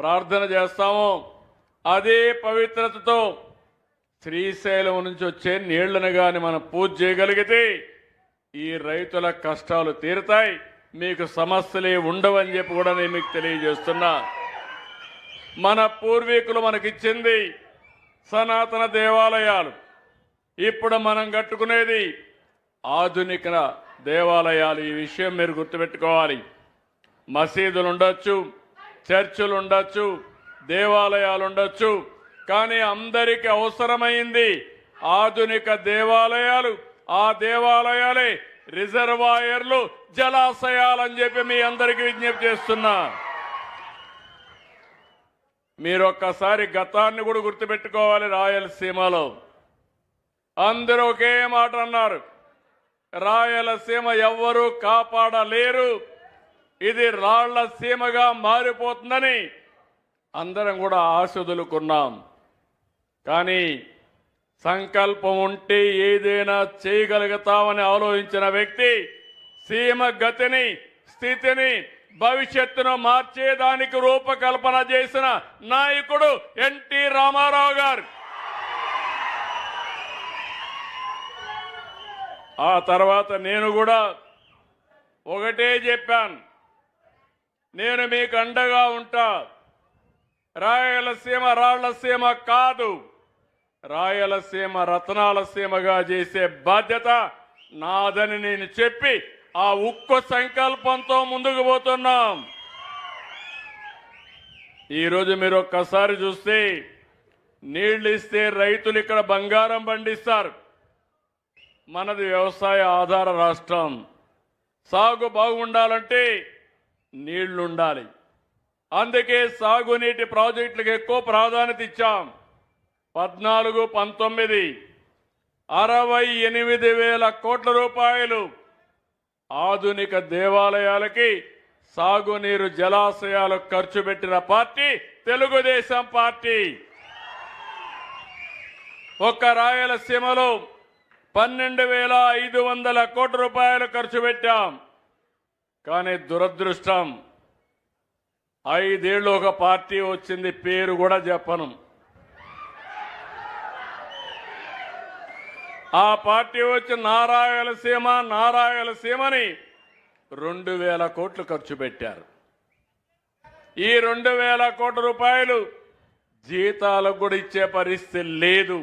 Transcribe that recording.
ప్రార్థన చేస్తామో అదే పవిత్రతతో శ్రీశైలం నుంచి వచ్చే నీళ్లను కానీ మనం పూజ చేయగలిగితే ఈ రైతుల కష్టాలు తీరుతాయి, మీకు సమస్యలే ఉండవని చెప్పి కూడా నేను మీకు తెలియజేస్తున్నా. మన పూర్వీకులు మనకిచ్చింది సనాతన దేవాలయాలు, ఇప్పుడు మనం కట్టుకునేది ఆధునిక దేవాలయాలు. ఈ విషయం మీరు గుర్తుపెట్టుకోవాలి. మసీదులు ఉండొచ్చు, చర్చిలు ఉండొచ్చు, దేవాలయాలు ఉండొచ్చు, కానీ అందరికీ అవసరమైంది ఆధునిక దేవాలయాలు. ఆ దేవాలయాలే రిజర్వాయర్లు, జలాశయాలని చెప్పి మీ అందరికీ విజ్ఞప్తి చేస్తున్నా. మీరు ఒక్కసారి గతాన్ని కూడా గుర్తుపెట్టుకోవాలి. రాయలసీమలో అందరూ ఒకే మాట అన్నారు, రాయలసీమ ఎవ్వరూ కాపాడలేరు, ఇది రాళ్ల సీమగా మారిపోతుందని అందరం కూడా ఆశొదులుకున్నాం. కానీ సంకల్పం ఉంటే ఏదైనా చేయగలుగుతామని ఆలోచించిన వ్యక్తి సీమ గతిని, స్థితిని, భవిష్యత్తును మార్చేదానికి రూపకల్పన చేసిన నాయకుడు ఎన్టీ రామారావు గారు. ఆ తర్వాత నేను కూడా ఒకటే చెప్పాను, నేను మీకు అండగా ఉంటా. రాయలసీమ రాళ్లసీమ కాదు, రాయలసీమ రత్నాల సీమగా చేసే బాధ్యత నాదని నేను చెప్పి ఆ ఉక్కు సంకల్పంతో ముందుకు పోతున్నాం. ఈరోజు మీరు ఒక్కసారి చూస్తే నీళ్లు ఇస్తే రైతులు ఇక్కడ బంగారం పండిస్తారు. మనది వ్యవసాయ ఆధార రాష్ట్రం. సాగు బాగుండాలంటే నీళ్లుండాలి. అందుకే సాగునీటి ప్రాజెక్టులకు ఎక్కువ ప్రాధాన్యత ఇచ్చాం. 14-19 68,000 కోట్ల రూపాయలు ఆధునిక దేవాలయాలకి, సాగునీరు జలాశయాలకు ఖర్చు పెట్టిన పార్టీ తెలుగుదేశం పార్టీ. ఒక్క రాయలసీమలో 12,500 కోట్ల రూపాయలు ఖర్చు పెట్టాం. కానీ దురదృష్టం, 5 ఏళ్ళు ఒక పార్టీ వచ్చింది, పేరు కూడా చెప్పను. ఆ పార్టీ వచ్చి నారాయలసీమని 2,000 కోట్లు ఖర్చు పెట్టారు. ఈ 2,000 కోట్ల రూపాయలు జీతాలకు కూడా ఇచ్చే పరిస్థితి లేదు.